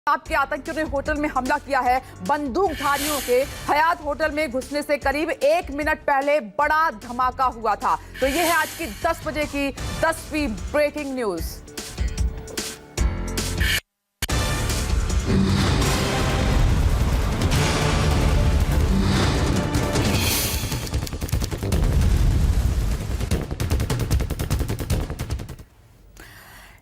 आपके आतंकियों ने होटल में हमला किया है। बंदूकधारियों के हयात होटल में घुसने से करीब 1 मिनट पहले बड़ा धमाका हुआ था। तो यह है आज की 10 बजे की 10वीं ब्रेकिंग न्यूज।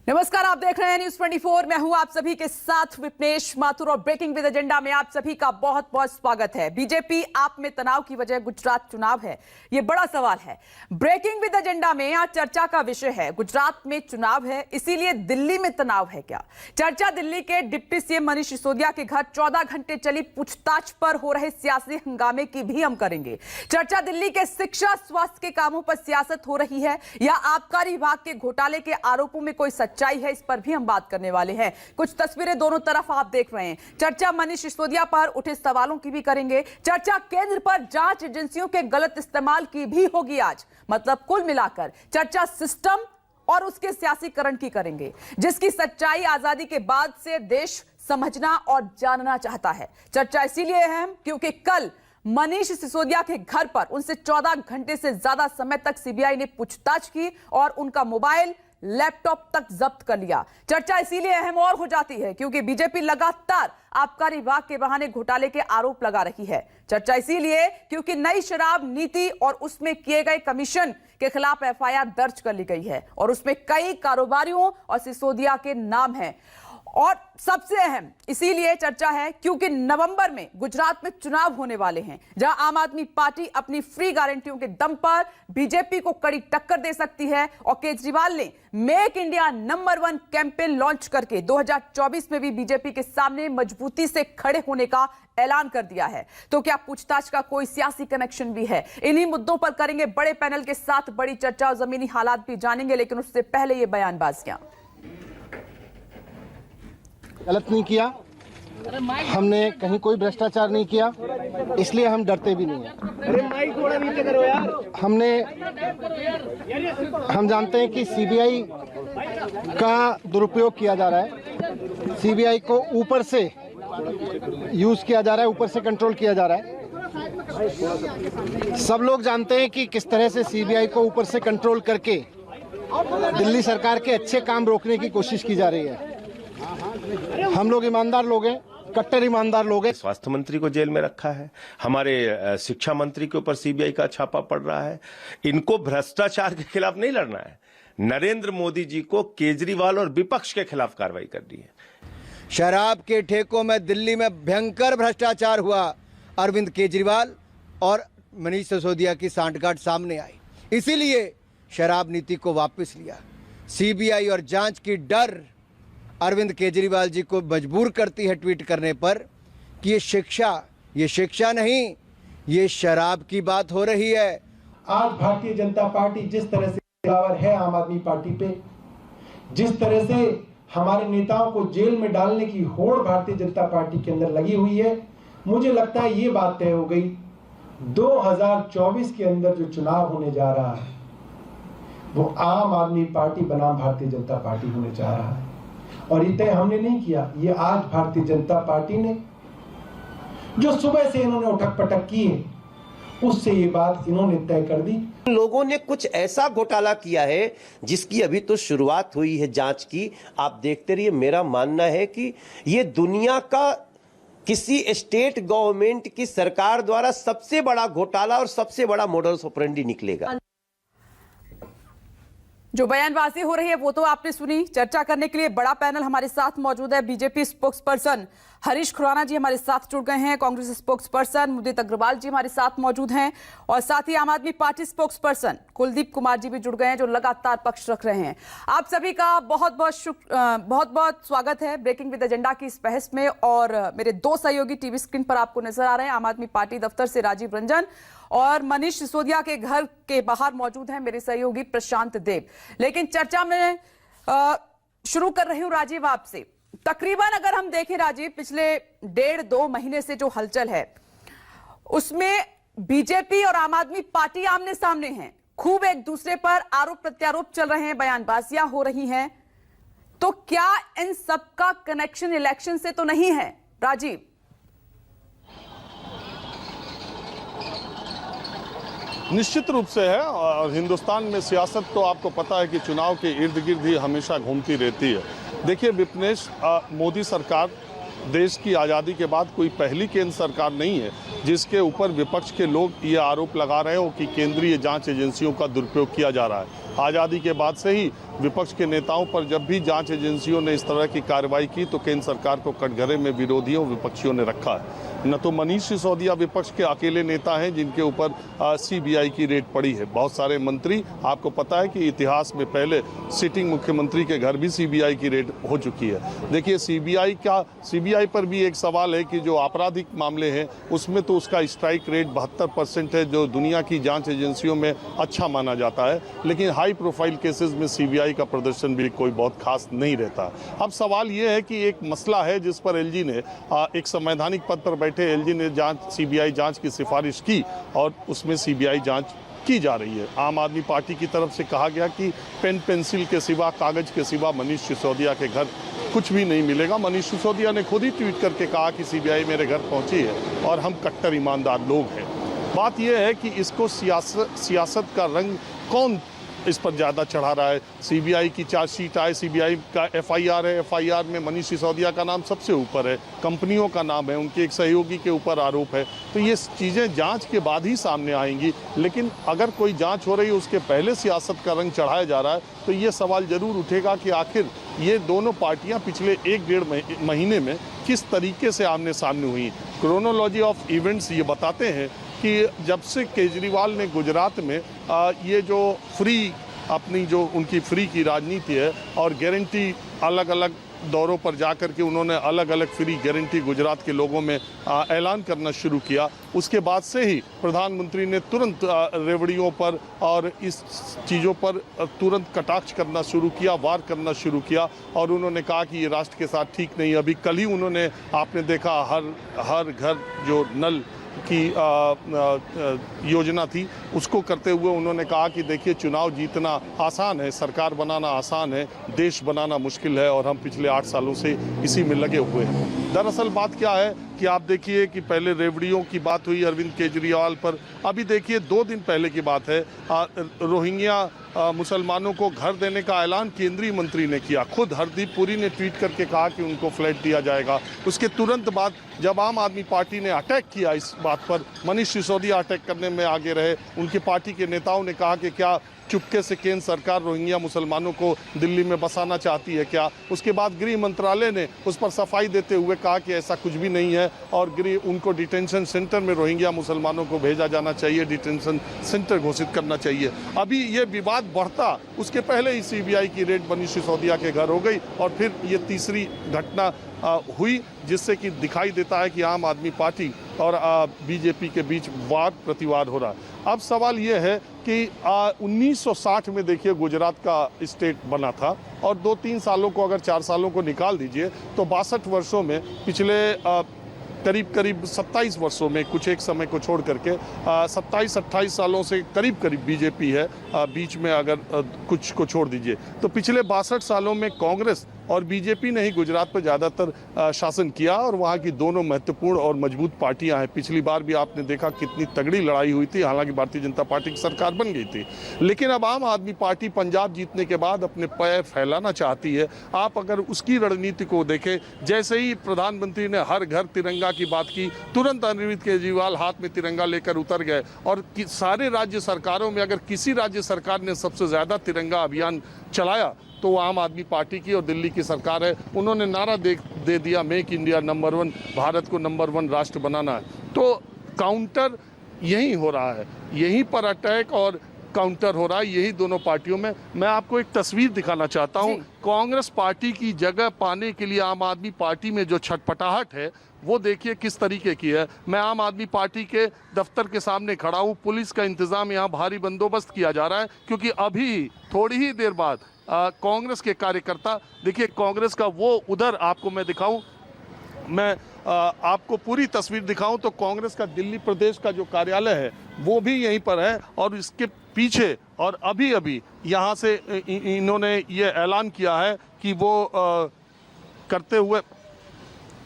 नमस्कार, आप देख रहे हैं न्यूज 24। मैं हूं आप सभी के साथ विपनेश माथुर और ब्रेकिंग विद एजेंडा में आप सभी का बहुत बहुत स्वागत है। बीजेपी आप में तनाव की वजह गुजरात चुनाव है, यह बड़ा सवाल है। ब्रेकिंग विद एजेंडा में आज चर्चा का विषय है गुजरात में चुनाव है, इसीलिए दिल्ली में तनाव है क्या? चर्चा दिल्ली के डिप्टी सीएम मनीष सिसोदिया के घर 14 घंटे चली पूछताछ पर हो रहे सियासी हंगामे की भी हम करेंगे। चर्चा दिल्ली के शिक्षा स्वास्थ्य के कामों पर सियासत हो रही है या आबकारी विभाग के घोटाले के आरोपों में कोई सच्चाई है, इस पर भी हम बात करने वाले हैं। कुछ तस्वीरें दोनों तरफ आप देख रहे हैं। चर्चा मनीष सिसोदिया पर उठे सवालों की भी करेंगे। चर्चा केंद्र पर जांच एजेंसियों के गलत इस्तेमाल की भी होगी आज। मतलब कुल मिलाकर चर्चा सिस्टम और उसके सियासीकरण की करेंगे, जिसकी सच्चाई आजादी के बाद से देश समझना और जानना चाहता है। चर्चा इसीलिए अहम क्योंकि कल मनीष सिसोदिया के घर पर उनसे 14 घंटे से ज्यादा समय तक सीबीआई ने पूछताछ की और उनका मोबाइल लैपटॉप तक जब्त कर लिया। चर्चा इसीलिए अहम और हो जाती है क्योंकि बीजेपी लगातार आबकारी विभाग के बहाने घोटाले के आरोप लगा रही है। चर्चा इसीलिए क्योंकि नई शराब नीति और उसमें किए गए कमीशन के खिलाफ एफआईआर दर्ज कर ली गई है और उसमें कई कारोबारियों और सिसोदिया के नाम हैं। और सबसे अहम इसीलिए चर्चा है क्योंकि नवंबर में गुजरात में चुनाव होने वाले हैं, जहां आम आदमी पार्टी अपनी फ्री गारंटियों के दम पर बीजेपी को कड़ी टक्कर दे सकती है। और केजरीवाल ने make India number 1 campaign launch करके 2024 में भी बीजेपी के सामने मजबूती से खड़े होने का ऐलान कर दिया है। तो क्या पूछताछ का कोई सियासी कनेक्शन भी है? इन्हीं मुद्दों पर करेंगे बड़े पैनल के साथ बड़ी चर्चा और जमीनी हालात भी जानेंगे, लेकिन उससे पहले ये बयानबाजियां। गलत नहीं किया, हमने कहीं कोई भ्रष्टाचार नहीं किया, इसलिए हम डरते भी नहीं हैं। हम जानते हैं कि सीबीआई का दुरुपयोग किया जा रहा है, सीबीआई को ऊपर से यूज किया जा रहा है, ऊपर से कंट्रोल किया जा रहा है। सब लोग जानते हैं कि किस तरह से सीबीआई को ऊपर से कंट्रोल करके दिल्ली सरकार के अच्छे काम रोकने की कोशिश की जा रही है। हम लोग ईमानदार लोग हैं, कट्टर ईमानदार लोग हैं। स्वास्थ्य मंत्री को जेल में रखा है, हमारे शिक्षा मंत्री के ऊपर सीबीआई का छापा पड़ रहा है। इनको भ्रष्टाचार के खिलाफ नहीं लड़ना है, नरेंद्र मोदी जी को केजरीवाल और विपक्ष के खिलाफ कार्रवाई करनी है। शराब के ठेकों में दिल्ली में भयंकर भ्रष्टाचार हुआ। अरविंद केजरीवाल और मनीष सिसोदिया की सांठगांठ सामने आई, इसीलिए शराब नीति को वापस लिया। सीबीआई और जांच की डर अरविंद केजरीवाल जी को मजबूर करती है ट्वीट करने पर कि ये शिक्षा नहीं, ये शराब की बात हो रही है। आज भारतीय जनता पार्टी जिस तरह से हमलावर है आम आदमी पार्टी पे, जिस तरह से हमारे नेताओं को जेल में डालने की होड़ भारतीय जनता पार्टी के अंदर लगी हुई है, मुझे लगता है ये बात तय हो गई 2024 के अंदर जो चुनाव होने जा रहा है वो आम आदमी पार्टी बनाम भारतीय जनता पार्टी होने जा रहा है। और ये तय हमने नहीं किया, ये आज भारतीय जनता पार्टी ने जो सुबह से इन्होंने उठक पटक की है उससे ये बात इन्होंने तय कर दी। लोगों ने कुछ ऐसा घोटाला किया है जिसकी अभी तो शुरुआत हुई है जांच की। आप देखते रहिए। मेरा मानना है कि ये दुनिया का किसी स्टेट गवर्नमेंट की सरकार द्वारा सबसे बड़ा घोटाला और सबसे बड़ा मॉडस ऑपरेंडी निकलेगा। जो बयानबाजी हो रही है वो तो आपने सुनी। चर्चा करने के लिए बड़ा पैनल हमारे साथ मौजूद है। BJP spokesperson Harish Khurana ji हमारे साथ जुड़ गए हैं, कांग्रेस स्पोक्स पर्सन मुदित अग्रवाल जी हमारे साथ मौजूद हैं और साथ ही आम आदमी पार्टी स्पोक्स पर्सन कुलदीप कुमार जी भी जुड़ गए हैं, जो लगातार पक्ष रख रहे हैं। आप सभी का बहुत बहुत स्वागत है ब्रेकिंग विद एजेंडा की इस बहस में। और मेरे दो सहयोगी टीवी स्क्रीन पर आपको नजर आ रहे हैं। आम आदमी पार्टी दफ्तर से राजीव रंजन और मनीष सिसोदिया के घर के बाहर मौजूद हैं मेरे सहयोगी प्रशांत देव। लेकिन चर्चा में शुरू कर रही हूं राजीव आपसे। तकरीबन अगर हम देखें राजीव, पिछले 1.5-2 महीने से जो हलचल है उसमें बीजेपी और आम आदमी पार्टी आमने सामने हैं, खूब एक दूसरे पर आरोप प्रत्यारोप चल रहे हैं, बयानबाजियां हो रही हैं। तो क्या इन सबका कनेक्शन इलेक्शन से तो नहीं है? राजीव, निश्चित रूप से है। और हिंदुस्तान में सियासत तो आपको पता है कि चुनाव के इर्द गिर्द ही हमेशा घूमती रहती है। देखिए विपनेश, मोदी सरकार देश की आज़ादी के बाद कोई पहली केंद्र सरकार नहीं है जिसके ऊपर विपक्ष के लोग ये आरोप लगा रहे हो कि केंद्रीय जांच एजेंसियों का दुरुपयोग किया जा रहा है। आज़ादी के बाद से ही विपक्ष के नेताओं पर जब भी जांच एजेंसियों ने इस तरह की कार्रवाई की तो केंद्र सरकार को कटघरे में विरोधियों विपक्षियों ने रखा है। न तो मनीष सिसोदिया विपक्ष के अकेले नेता हैं जिनके ऊपर सीबीआई की रेड पड़ी है। बहुत सारे मंत्री, आपको पता है कि इतिहास में पहले सिटिंग मुख्यमंत्री के घर भी सीबीआई की रेड हो चुकी है। देखिए सीबीआई पर भी एक सवाल है कि जो आपराधिक मामले हैं उसमें तो उसका स्ट्राइक रेट 72% है, जो दुनिया की जांच एजेंसियों में अच्छा माना जाता है। लेकिन हाई प्रोफाइल केसेस में सीबीआई का प्रदर्शन भी कोई बहुत खास नहीं रहता। अब सवाल ये है कि एक मसला है जिस पर एलजी ने एक संवैधानिक पद पर बैठे एलजी ने सीबीआई जांच की सिफारिश की और उसमें सीबीआई जांच की जा रही है। आम आदमी पार्टी की तरफ से कहा गया कि पेन पेंसिल के सिवा, कागज के सिवा मनीष सिसोदिया के घर कुछ भी नहीं मिलेगा। मनीष सिसोदिया ने खुद ही ट्वीट करके कहा कि सीबीआई मेरे घर पहुंची है और हम कट्टर ईमानदार लोग हैं। बात यह है कि इसको सियासत का रंग कौन इस पर ज़्यादा चढ़ा रहा है। सीबीआई की चार्जशीट आए, सीबीआई का एफआईआर है, एफआईआर में मनीष सिसोदिया का नाम सबसे ऊपर है, कंपनियों का नाम है, उनके एक सहयोगी के ऊपर आरोप है। तो ये चीज़ें जांच के बाद ही सामने आएंगी। लेकिन अगर कोई जांच हो रही है उसके पहले सियासत का रंग चढ़ाया जा रहा है तो ये सवाल जरूर उठेगा कि आखिर ये दोनों पार्टियां पिछले 1-1.5 महीने में किस तरीके से आमने सामने हुई। क्रोनोलॉजी ऑफ इवेंट्स ये बताते हैं कि जब से केजरीवाल ने गुजरात में ये जो अपनी जो उनकी फ्री की राजनीति है और गारंटी अलग अलग दौरों पर जाकर के उन्होंने अलग अलग फ्री गारंटी गुजरात के लोगों में ऐलान करना शुरू किया, उसके बाद से ही प्रधानमंत्री ने तुरंत रेवड़ियों पर और इस चीज़ों पर तुरंत कटाक्ष करना शुरू किया, वार करना शुरू किया और उन्होंने कहा कि ये राष्ट्र के साथ ठीक नहीं। अभी कल ही उन्होंने, आपने देखा, हर घर जो नल की योजना थी उसको करते हुए उन्होंने कहा कि देखिए चुनाव जीतना आसान है, सरकार बनाना आसान है, देश बनाना मुश्किल है और हम पिछले 8 सालों से इसी में लगे हुए हैं। दरअसल बात क्या है कि आप देखिए कि पहले रेवड़ियों की बात हुई अरविंद केजरीवाल पर, अभी देखिए 2 दिन पहले की बात है, रोहिंग्या मुसलमानों को घर देने का ऐलान केंद्रीय मंत्री ने किया। खुद हरदीप पुरी ने ट्वीट करके कहा कि उनको फ्लैट दिया जाएगा। उसके तुरंत बाद जब आम आदमी पार्टी ने अटैक किया इस बात पर, मनीष सिसोदिया अटैक करने में आगे रहे, उनकी पार्टी के नेताओं ने कहा कि क्या चुपके से केंद्र सरकार रोहिंग्या मुसलमानों को दिल्ली में बसाना चाहती है क्या। उसके बाद गृह मंत्रालय ने उस पर सफाई देते हुए कहा कि ऐसा कुछ भी नहीं है और उनको डिटेंशन सेंटर में रोहिंग्या मुसलमानों को भेजा जाना चाहिए, डिटेंशन सेंटर घोषित करना चाहिए। अभी ये विवाद बढ़ता उसके पहले ही सीबीआई की रेड मनीष सिसोदिया के घर हो गई और फिर ये तीसरी घटना हुई जिससे कि दिखाई देता है कि आम आदमी पार्टी और बीजेपी के बीच वाद प्रतिवाद हो रहा है। अब सवाल ये है कि 1960 में देखिए गुजरात का स्टेट बना था और 2-3 सालों को, अगर 4 सालों को निकाल दीजिए तो 62 वर्षों में पिछले करीब 27 वर्षों में, कुछ एक समय को छोड़ करके 27-28 सालों से करीब बीजेपी है, बीच में अगर कुछ को छोड़ दीजिए तो पिछले 62 सालों में कांग्रेस और बीजेपी ने ही गुजरात पर ज़्यादातर शासन किया और वहाँ की दोनों महत्वपूर्ण और मजबूत पार्टियां हैं। पिछली बार भी आपने देखा कितनी तगड़ी लड़ाई हुई थी, हालांकि भारतीय जनता पार्टी की सरकार बन गई थी। लेकिन अब आम आदमी पार्टी पंजाब जीतने के बाद अपने पैर फैलाना चाहती है। आप अगर उसकी रणनीति को देखें, जैसे ही प्रधानमंत्री ने हर घर तिरंगा की बात की, तुरंत अरविंद केजरीवाल हाथ में तिरंगा लेकर उतर गए और सारे राज्य सरकारों में अगर किसी राज्य सरकार ने सबसे ज़्यादा तिरंगा अभियान चलाया तो वो आम आदमी पार्टी की और दिल्ली की सरकार है। उन्होंने नारा दे दिया, मेक इंडिया नंबर 1, भारत को नंबर 1 राष्ट्र बनाना है। तो काउंटर यही हो रहा है, यहीं पर अटैक और काउंटर हो रहा है, यही दोनों पार्टियों में। मैं आपको एक तस्वीर दिखाना चाहता हूं। कांग्रेस पार्टी की जगह पाने के लिए आम आदमी पार्टी में जो छटपटाहट है वो देखिए किस तरीके की है। मैं आम आदमी पार्टी के दफ्तर के सामने खड़ा हूं, पुलिस का इंतजाम यहाँ भारी बंदोबस्त किया जा रहा है क्योंकि अभी थोड़ी ही देर बाद कांग्रेस के कार्यकर्ता, देखिए कांग्रेस का वो, उधर आपको मैं दिखाऊं, मैं आपको पूरी तस्वीर दिखाऊं तो कांग्रेस का दिल्ली प्रदेश का जो कार्यालय है वो भी यहीं पर है, और इसके पीछे और अभी अभी यहाँ से इन्होंने ये ऐलान किया है कि वो करते हुए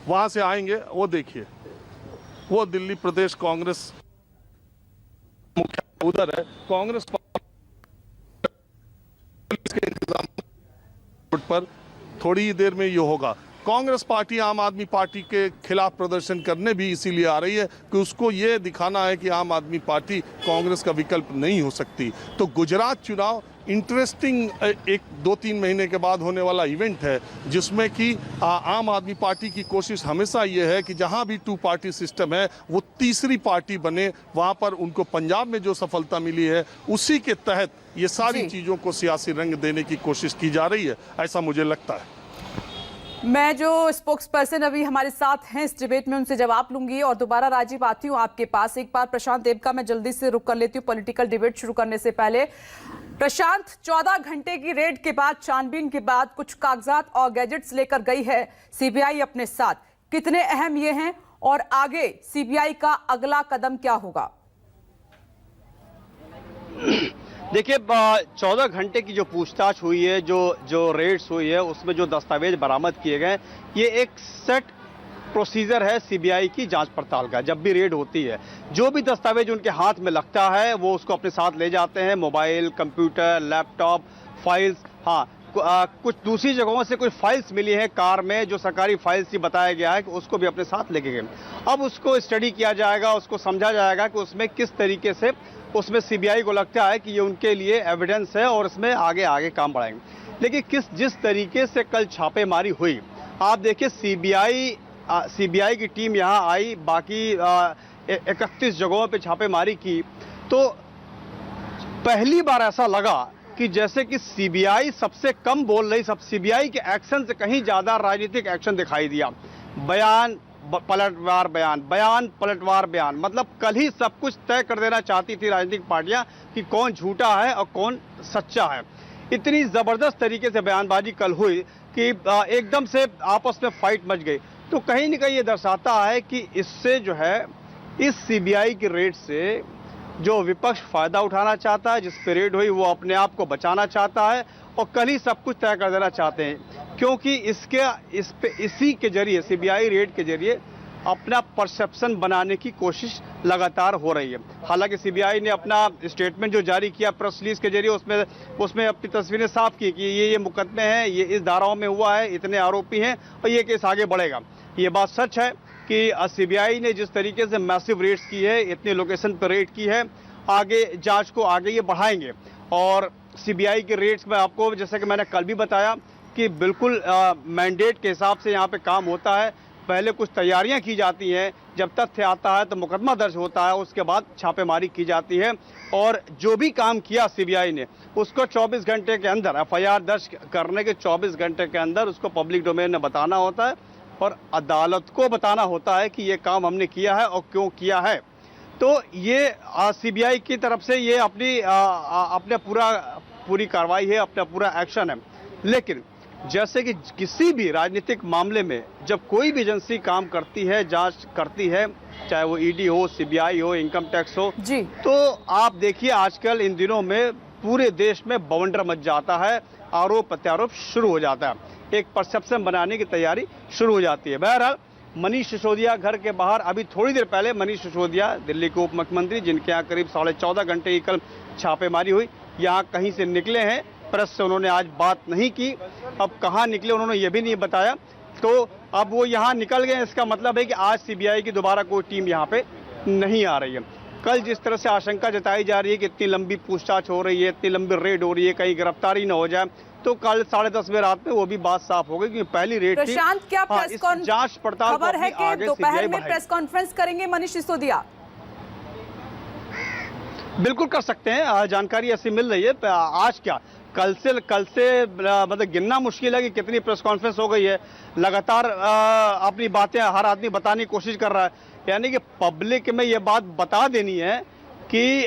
वहाँ से आएंगे। वो देखिए, वो दिल्ली प्रदेश कांग्रेस मुख्यालय उधर है। कांग्रेस के इंतजाम पर थोड़ी ही देर में ये होगा। कांग्रेस पार्टी आम आदमी पार्टी के खिलाफ प्रदर्शन करने भी इसीलिए आ रही है कि उसको ये दिखाना है कि आम आदमी पार्टी कांग्रेस का विकल्प नहीं हो सकती। तो गुजरात चुनाव इंटरेस्टिंग एक 2-3 महीने के बाद होने वाला इवेंट है, जिसमें कि आम आदमी पार्टी की कोशिश हमेशा ये है कि जहां भी 2 पार्टी सिस्टम है वो तीसरी पार्टी बने। वहां पर उनको पंजाब में जो सफलता मिली है उसी के तहत ये सारी चीज़ों को सियासी रंग देने की कोशिश की जा रही है, ऐसा मुझे लगता है। मैं जो स्पोक्स पर्सन अभी हमारे साथ हैं इस डिबेट में, उनसे जवाब लूंगी और दोबारा राजीव आती हूं आपके पास। एक बार प्रशांत देव का मैं जल्दी से रुक कर लेती हूं पॉलिटिकल डिबेट शुरू करने से पहले। प्रशांत, 14 घंटे की रेड के बाद, छानबीन के बाद कुछ कागजात और गैजेट्स लेकर गई है सीबीआई अपने साथ। कितने अहम ये हैं और आगे सीबीआई का अगला कदम क्या होगा? देखिए, 14 घंटे की जो पूछताछ हुई है, जो रेड्स हुई है, उसमें जो दस्तावेज बरामद किए गए, ये एक सेट प्रोसीजर है सीबीआई की जांच पड़ताल का। जब भी रेड होती है, जो भी दस्तावेज उनके हाथ में लगता है वो उसको अपने साथ ले जाते हैं। Mobile, computer, laptop, files. हाँ, कुछ दूसरी जगहों से कुछ फाइल्स मिली हैं कार में, जो सरकारी फाइल्स ही बताया गया है कि उसको भी अपने साथ लेके गए। अब उसको स्टडी किया जाएगा, उसको समझा जाएगा कि उसमें किस तरीके से उसमें सीबीआई को लगता है कि ये उनके लिए एविडेंस है और इसमें आगे आगे काम बढ़ाएंगे। लेकिन जिस तरीके से कल छापेमारी हुई, आप देखिए, सीबीआई की टीम यहाँ आई, बाकी 31 जगहों पे छापेमारी की, तो पहली बार ऐसा लगा कि जैसे कि सीबीआई सबसे कम बोल रही, सब सीबीआई के एक्शन से कहीं ज्यादा राजनीतिक एक्शन दिखाई दिया। बयान पलटवार बयान, बयान पलटवार बयान, मतलब कल ही सब कुछ तय कर देना चाहती थी राजनीतिक पार्टियां कि कौन झूठा है और कौन सच्चा है। इतनी जबरदस्त तरीके से बयानबाजी कल हुई कि एकदम से आपस में फाइट मच गई। तो कहीं न कहीं ये दर्शाता है कि इससे जो है, इस सीबीआई की रेड से जो विपक्ष फायदा उठाना चाहता है, जिस पे रेड हुई, वो अपने आप को बचाना चाहता है और कल ही सब कुछ तय कर देना चाहते हैं, क्योंकि इसी के जरिए, सीबीआई रेड के जरिए अपना परसेप्शन बनाने की कोशिश लगातार हो रही है। हालांकि सीबीआई ने अपना स्टेटमेंट जो जारी किया प्रेस रिलीज के जरिए, उसमें अपनी तस्वीरें साफ की कि ये मुकदमे हैं, ये इस धाराओं में हुआ है, इतने आरोपी हैं और ये केस आगे बढ़ेगा। ये बात सच है कि सीबीआई ने जिस तरीके से मैसिव रेड्स की है, इतने लोकेशन पर रेड की है, आगे जांच को आगे ये बढ़ाएंगे। और सीबीआई के रेड्स में आपको, जैसे कि मैंने कल भी बताया, कि बिल्कुल मैंडेट के हिसाब से यहाँ पे काम होता है। पहले कुछ तैयारियां की जाती हैं, जब तथ्य आता है तो मुकदमा दर्ज होता है, उसके बाद छापेमारी की जाती है। और जो भी काम किया सीबीआई ने, उसको 24 घंटे के अंदर, एफआईआर दर्ज करने के 24 घंटे के अंदर उसको पब्लिक डोमेन में बताना होता है और अदालत को बताना होता है कि ये काम हमने किया है और क्यों किया है। तो ये सीबीआई की तरफ से ये अपने पूरी कार्रवाई है, अपना पूरा एक्शन है। लेकिन जैसे कि किसी भी राजनीतिक मामले में जब कोई भी एजेंसी काम करती है, जांच करती है, चाहे वो ईडी हो, सीबीआई हो, इनकम टैक्स हो जी, तो आप देखिए आजकल इन दिनों में पूरे देश में बवंडर मच जाता है, आरोप प्रत्यारोप शुरू हो जाता है, एक परसेप्शन बनाने की तैयारी शुरू हो जाती है। बहरहाल, मनीष सिसोदिया घर के बाहर अभी थोड़ी देर पहले मनीष सिसोदिया, दिल्ली के उप मुख्यमंत्री, जिनके यहाँ करीब 14.5 घंटे की कल छापेमारी हुई, यहाँ कहीं से निकले हैं। प्रेस से उन्होंने आज बात नहीं की, अब कहाँ निकले उन्होंने ये भी नहीं बताया। तो अब वो यहाँ निकल गए, इसका मतलब है कि आज सीबीआई की दोबारा कोई टीम यहाँ पे नहीं आ रही है। कल जिस तरह से आशंका जताई जा रही है कि इतनी लंबी पूछताछ हो रही है, इतनी लंबी रेड हो रही है, कहीं गिरफ्तारी न हो जाए, तो कल 10:30 बजे रात में वो भी बात साफ हो गई कि पहली रेड थी। प्रशांत, क्या जांच पड़ताल खबर है कि दोपहर में प्रेस कॉन्फ्रेंस करेंगे मनीष सिसोदिया? बिल्कुल कर सकते हैं, जानकारी ऐसी मिल रही है। आज क्या, कल से मतलब गिनना मुश्किल है कि कितनी प्रेस कॉन्फ्रेंस हो गई है। लगातार अपनी बातें हर आदमी बताने की कोशिश कर रहा है, यानी कि पब्लिक में ये बात बता देनी है कि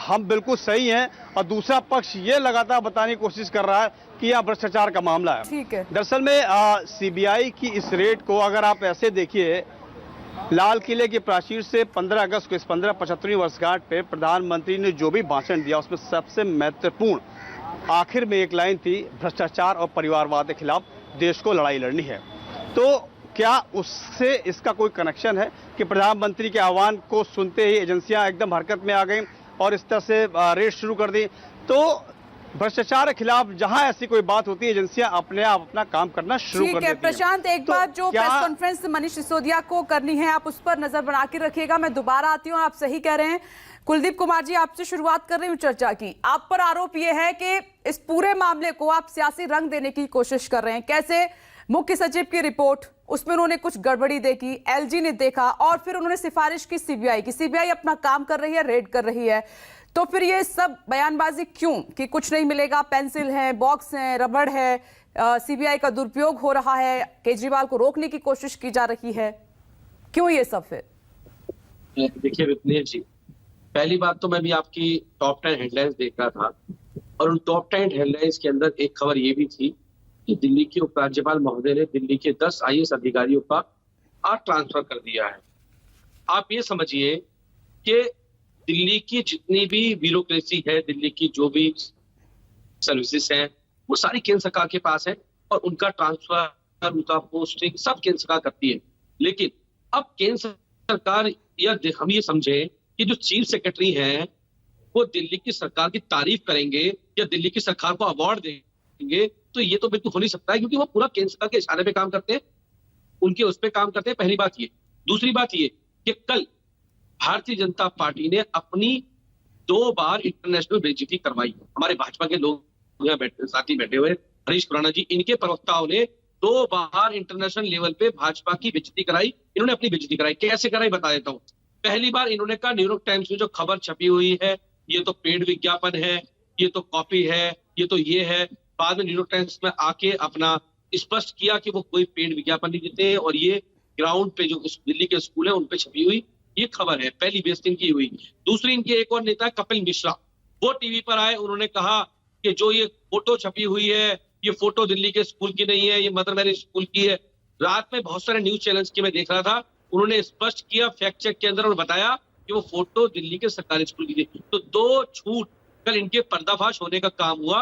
हम बिल्कुल सही हैं, और दूसरा पक्ष ये लगातार बताने की कोशिश कर रहा है कि यह भ्रष्टाचार का मामला है। ठीक है। दरअसल में सीबीआई की इस रेड को अगर आप ऐसे देखिए, लाल किले की प्राचीर से 15 अगस्त को इस 75वीं वर्षगांठ पे प्रधानमंत्री ने जो भी भाषण दिया उसमें सबसे महत्वपूर्ण आखिर में एक लाइन थी, भ्रष्टाचार और परिवारवाद के खिलाफ देश को लड़ाई लड़नी है। तो क्या उससे इसका कोई कनेक्शन है कि प्रधानमंत्री के आह्वान को सुनते ही एजेंसियां एकदम हरकत में आ गई और इस तरह से रेड शुरू कर दी? तो भ्रष्टाचार के खिलाफ जहां ऐसी कोई बात होती है, एजेंसियां अपने आप अपना काम करना शुरू कर देती हैं। प्रशांत, एक तो बात जो प्रेस कॉन्फ्रेंस मनीष सिसोदिया को करनी है, आप उस पर नजर बना के रखिएगा। मैं दोबारा आती हूँ, आप सही कह रहे हैं। कुलदीप कुमार जी, आपसे शुरुआत कर रही हूँ चर्चा की। आप पर आरोप यह है कि इस पूरे मामले को आप सियासी रंग देने की कोशिश कर रहे हैं। कैसे? मुख्य सचिव की रिपोर्ट, उसमें उन्होंने कुछ गड़बड़ी देखी, एलजी ने देखा और फिर उन्होंने सिफारिश की सीबीआई की। सीबीआई अपना काम कर रही है, रेड कर रही है, तो फिर ये सब बयानबाजी क्यों कि कुछ नहीं मिलेगा? पेंसिल है, बॉक्स है, रबड़ है, सीबीआई का दुरुपयोग हो रहा है, केजरीवाल को रोकने की कोशिश की जा रही है, क्यों ये सब? फिर देखिए विपनेश जी, पहली बात तो मैं भी आपकी टॉप 10 हेडलाइंस देख रहा था और उन टॉप 10 हेडलाइंस के अंदर एक खबर ये भी थी कि दिल्ली के उपराज्यपाल महोदय ने दिल्ली के 10 आईएएस अधिकारियों का ट्रांसफर कर दिया है। आप ये समझिए कि दिल्ली की जितनी भी ब्यूरोक्रेसी है, दिल्ली की जो भी सर्विसेज हैं, वो सारी केंद्र सरकार के पास है और उनका ट्रांसफर, उनका पोस्टिंग सब केंद्र सरकार करती है। लेकिन अब केंद्र सरकार या हम ये समझे कि जो चीफ सेक्रेटरी हैं वो दिल्ली की सरकार की तारीफ करेंगे या दिल्ली की सरकार को अवार्ड देंगे, तो ये तो बिल्कुल हो नहीं सकता है, क्योंकि वो पूरा केंद्र सरकार के इशारे पे काम करते हैं, उनके उस पे काम करते हैं। पहली बात ये। दूसरी बात ये कि कल भारतीय जनता पार्टी ने अपनी 2 बार इंटरनेशनल बेइज्जती करवाई। हमारे भाजपा के लोग यहाँ साथी बैठे हुए, हरीश खुराना जी, इनके प्रवक्ताओं ने 2 बार इंटरनेशनल लेवल पे भाजपा की बेइज्जती कराई। इन्होंने अपनी बेइज्जती कराई। कैसे कराई बता देता हूँ। पहली बार इन्होंने कहा न्यूयॉर्क टाइम्स में जो खबर छपी हुई है ये तो पेड विज्ञापन है, ये तो कॉपी है, ये तो ये है। बाद में न्यूयॉर्क टाइम्स में आके अपना स्पष्ट किया कि वो कोई पेड विज्ञापन नहीं देते हैं और ये ग्राउंड पे जो दिल्ली के स्कूल है उन पे छपी हुई ये खबर है। पहली बेइज्जती की हुई। दूसरी, इनके एक और नेता कपिल मिश्रा, वो टीवी पर आए, उन्होंने कहा कि जो ये फोटो छपी हुई है ये फोटो दिल्ली के स्कूल की नहीं है, ये मदर मैरी स्कूल की है। रात में बहुत सारे न्यूज चैनल्स की मैं देख रहा था, उन्होंने स्पष्ट किया फैक्ट चेक के अंदर और बताया कि वो फोटो दिल्ली के सरकारी स्कूल की थी। तो 2 झूठ कल इनके पर्दाफाश होने का काम हुआ।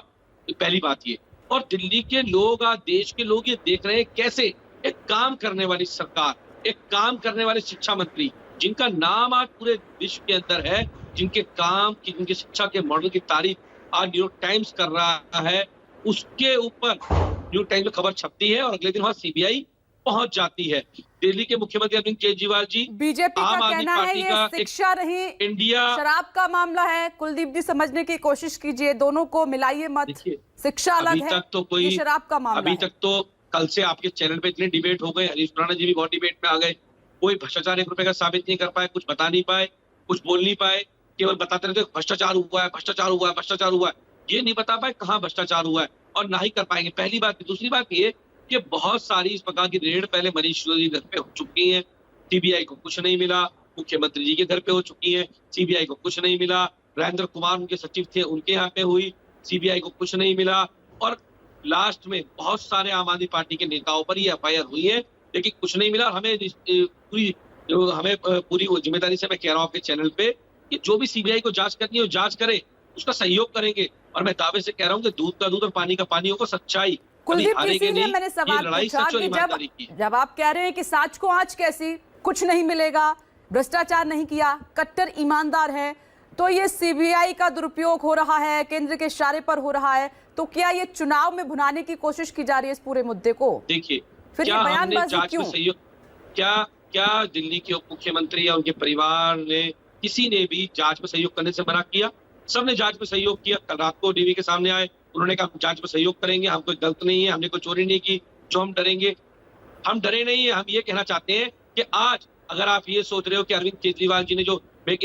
पहली बात ये। और दिल्ली के लोग, आज देश के लोग ये देख रहे हैं कैसे एक काम करने वाली सरकार, एक काम करने वाले शिक्षा मंत्री, जिनका नाम आज पूरे विश्व के अंदर है, जिनके काम की, जिनके शिक्षा के मॉडल की तारीफ आज न्यूयॉर्क टाइम्स कर रहा है, उसके ऊपर न्यूयॉर्क टाइम्स में खबर छपती है और अगले दिन वहां सीबीआई पहुंच जाती है। दिल्ली के मुख्यमंत्री अरविंद केजरीवाल जी, बीजेपी का कहना है ये शिक्षा नहीं, इंडिया शराब का मामला है। कुलदीप जी, समझने की कोशिश कीजिए, दोनों को मिलाइए मत। शिक्षा अलग है, तो कोई ये शराब का मामला अभी तक तो कल से आपके चैनल पे इतने डिबेट हो गए, हरीश खुराना जी भी बहुत डिबेट में आ गए, कोई भ्रष्टाचार 1 रुपए का साबित नहीं कर पाए, कुछ बता नहीं पाए, कुछ बोल नहीं पाए, केवल बताते रहते भ्रष्टाचार हुआ है, भ्रष्टाचार हुआ है, भ्रष्टाचार हुआ है। ये नहीं बता पाए कहाँ भ्रष्टाचार हुआ है और ना ही कर पाएंगे। पहली बात। दूसरी बात ये कि बहुत सारी इस प्रकार की रेड पहले मनीष सिसोदिया के घर पे हो चुकी है, सीबीआई को कुछ नहीं मिला। मुख्यमंत्री जी के घर पे हो चुकी है, सीबीआई को कुछ नहीं मिला। राजेंद्र कुमार उनके सचिव थे, उनके यहाँ पे हुई, सीबीआई को कुछ नहीं मिला। और लास्ट में बहुत सारे आम आदमी पार्टी के नेताओं पर ये एफआईआर हुई है, लेकिन कुछ नहीं मिला। हमें पूरी जिम्मेदारी से मैं कह रहा हूँ आपके चैनल पे कि जो भी सीबीआई को जांच करनी है वो जांच करे, उसका सहयोग करेंगे। और मैं दावे से कह रहा हूँ कि दूध का दूध और पानी का पानी होगा, सच्चाई। कुलदीप, इसीलिए मैंने सवाल पूछा कि जब आप कह रहे हैं कि साच को आंच कैसी, कुछ नहीं मिलेगा, भ्रष्टाचार नहीं किया, कट्टर ईमानदार है, तो ये सीबीआई का दुरुपयोग हो रहा है, केंद्र के इशारे पर हो रहा है, तो क्या ये चुनाव में भुनाने की कोशिश की जा रही है इस पूरे मुद्दे को? देखिए, फिर ये बयानबाजी क्यों? क्या दिल्ली के उप मुख्यमंत्री या उनके परिवार ने, किसी ने भी जांच में सहयोग करने से मना किया? सबने जांच में सहयोग किया। कल रात को टीवी के सामने आए, उन्होंने कहा जांच में सहयोग करेंगे, हम कोई गलत नहीं है, हमने कोई चोरी नहीं की जो हम डरेंगे। हम डरे नहीं है। हम ये कहना चाहते हैं कि आज अगर आप ये सोच रहे हो कि अरविंद केजरीवाल जी ने जो मेक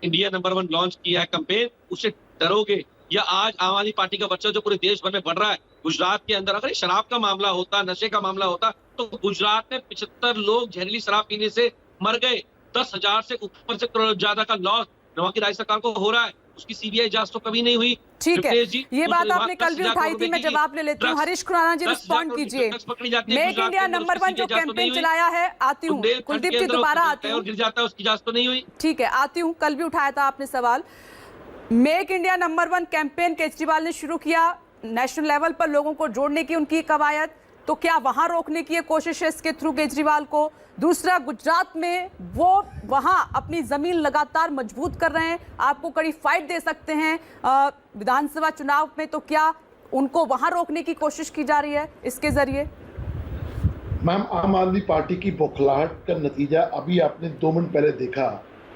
इंडिया नंबर 1 लॉन्च किया है कैंपेन, उससे डरोगे, या आज आम आदमी पार्टी का बच्चा जो पूरे देश भर में बढ़ रहा है, गुजरात के अंदर अगर शराब का मामला होता, नशे का मामला होता, तो गुजरात में 75 लोग जहरीली शराब पीने से मर गए, 10,000 से ऊपर से करोड़ ज्यादा का लॉस वहाँ की राज्य सरकार को हो रहा है, उसकी सीबीआई जांच तो कभी नहीं हुई। ठीक है, विप्रेश जी, ये दूसरे बात विभाग आपने कल भी 10,000 उठाई करोड़ थी, मैं रुपए की जवाब ले लेती हूँ। ड्रग्स- हरीश खुराना जी 10,000 रिस्पॉन्ड करोड़ की कीजिए। ड्रग्स पकड़ी जाती है मेक गुजरात इंडिया के अंदर, नंबर उसकी 1 जो जांच तो कैंपेन नहीं हुई। चलाया है, आती हूँ बुंदेलखंड कुलदीप के जी अंदर दोबारा आती और हूँ। गिर जाता है, उसकी जांच तो नहीं हुई। ठीक है, आती हूँ। कल भी उठाया था आपने सवाल। Make India number 1 campaign Kejriwal ने शुरू किया, नेशनल लेवल पर लोगों को जोड़ने की उनकी कवायद, तो क्या वहां रोकने की कोशिश है इसके थ्रू केजरीवाल को? दूसरा, गुजरात में वो वहां अपनी जमीन लगातार मजबूत कर रहे हैं, आपको कड़ी फाइट दे सकते हैं विधानसभा चुनाव में, तो क्या उनको वहां रोकने की कोशिश की जा रही है इसके जरिए? मैम, आम आदमी पार्टी की बौखलाहट का नतीजा अभी आपने 2 मिनट पहले देखा।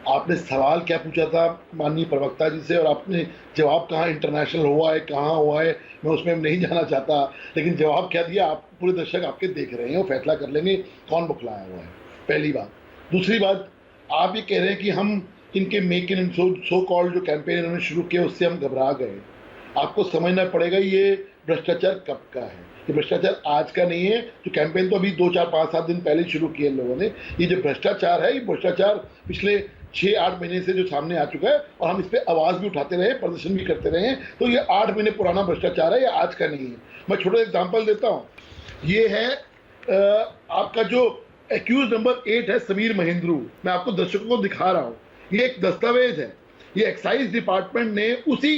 आपने सवाल क्या पूछा था माननीय प्रवक्ता जी से, और आपने जवाब कहाँ इंटरनेशनल हुआ है, कहाँ हुआ है, मैं उसमें नहीं जाना चाहता, लेकिन जवाब क्या दिया आप पूरे दर्शक आपके देख रहे हैं, वो फैसला कर लेंगे कौन बौखलाया हुआ है। पहली बात। दूसरी बात, आप ये कह रहे हैं कि हम इनके मेक इन सो कॉल्ड जो कैंपेन इन्होंने शुरू किया उससे हम घबरा गए। आपको समझना पड़ेगा ये भ्रष्टाचार कब का है। ये भ्रष्टाचार आज का नहीं है, जो कैंपेन तो अभी 2, 4, 5, 7 दिन पहले शुरू किए लोगों ने। ये जो भ्रष्टाचार है, ये भ्रष्टाचार पिछले 6-8 महीने से जो सामने आ चुका है, और हम इस पर आवाज़ भी उठाते रहे, प्रदर्शन भी करते रहे, तो ये 8 महीने पुराना भ्रष्टाचार है, ये आज का नहीं है। मैं छोटा एग्जाम्पल देता हूँ। ये है आपका जो एक्यूज नंबर 8 है, समीर महेंद्रू। मैं आपको दर्शकों को दिखा रहा हूँ, ये एक दस्तावेज है। ये एक्साइज डिपार्टमेंट ने उसी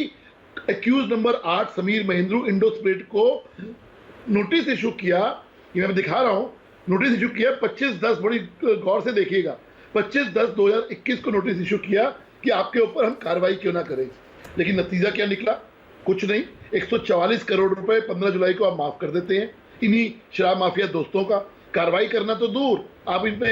एक्यूज नंबर 8 समीर महेंद्रू इंडोस्पिरिट को नोटिस इशू किया। ये मैं दिखा रहा हूँ, नोटिस इशू किया 25/10, बड़ी गौर से देखिएगा, 25/10/2021 को नोटिस इशू किया कि आपके ऊपर हम कार्रवाई क्यों ना करें। लेकिन नतीजा क्या निकला? कुछ नहीं। 144 करोड़ रुपए 15 जुलाई को आप माफ कर देते हैं इन्हीं शराब माफिया दोस्तों का। कार्रवाई करना तो दूर, आप इन पे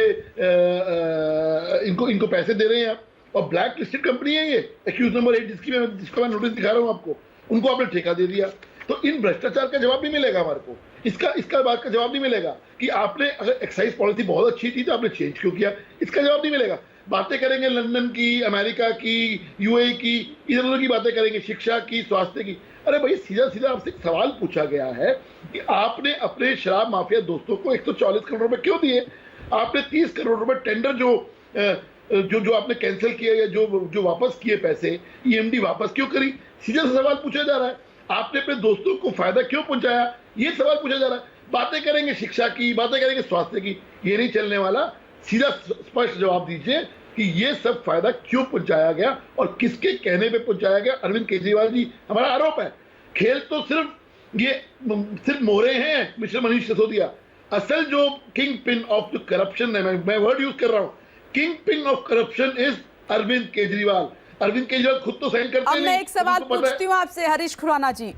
इनको पैसे दे रहे हैं आप, और ब्लैक लिस्टेड कंपनी है ये एक्यूज नंबर 8 जिसका मैं नोटिस दिखा रहा हूँ आपको, उनको आपने ठेका दे दिया। तो इन भ्रष्टाचार का जवाब नहीं मिलेगा हमारे को, इसका बात का जवाब नहीं मिलेगा कि आपने अगर एक्साइज पॉलिसी बहुत अच्छी थी तो आपने चेंज क्यों किया, इसका जवाब नहीं मिलेगा। बातें करेंगे लंदन की, अमेरिका की, यूएई की, इधर उधर की बातें करेंगे, शिक्षा की, स्वास्थ्य की। अरे भाई, सीधा सीधा आपसे एक सवाल पूछा गया है कि आपने अपने शराब माफिया दोस्तों को 140 करोड़ रुपए क्यों दिए? आपने 30 करोड़ रुपए टेंडर जो आपने कैंसिल किया या जो वापस किए पैसे, ईएमडी वापस क्यों करी? सीधा सा सवाल पूछा जा रहा है। आपने अपने दोस्तों को फायदा क्यों पहुंचाया, ये सवाल पूछा जा रहा है। बातें करेंगे शिक्षा की, बातें करेंगे स्वास्थ्य की, ये नहीं चलने वाला। सीधा स्पष्ट जवाब दीजिए कि ये सब फायदा क्यों पहुंचाया गया और किसके कहने पे पहुंचाया गया। अरविंद केजरीवाल जी, हमारा आरोप है खेल तो सिर्फ मोहरे हैं मिस्टर मनीष सिसोदिया। असल जो किंग पिन ऑफ जो करप्शन है, मैं वर्ड यूज कर रहा हूं, kingpin of corruption is Arvind Kejriwal. Arvind Kejriwal खुद तो साइन करते अब नहीं। मैं एक सवाल पूछती हूँ आपसे हरीश खुराना जी,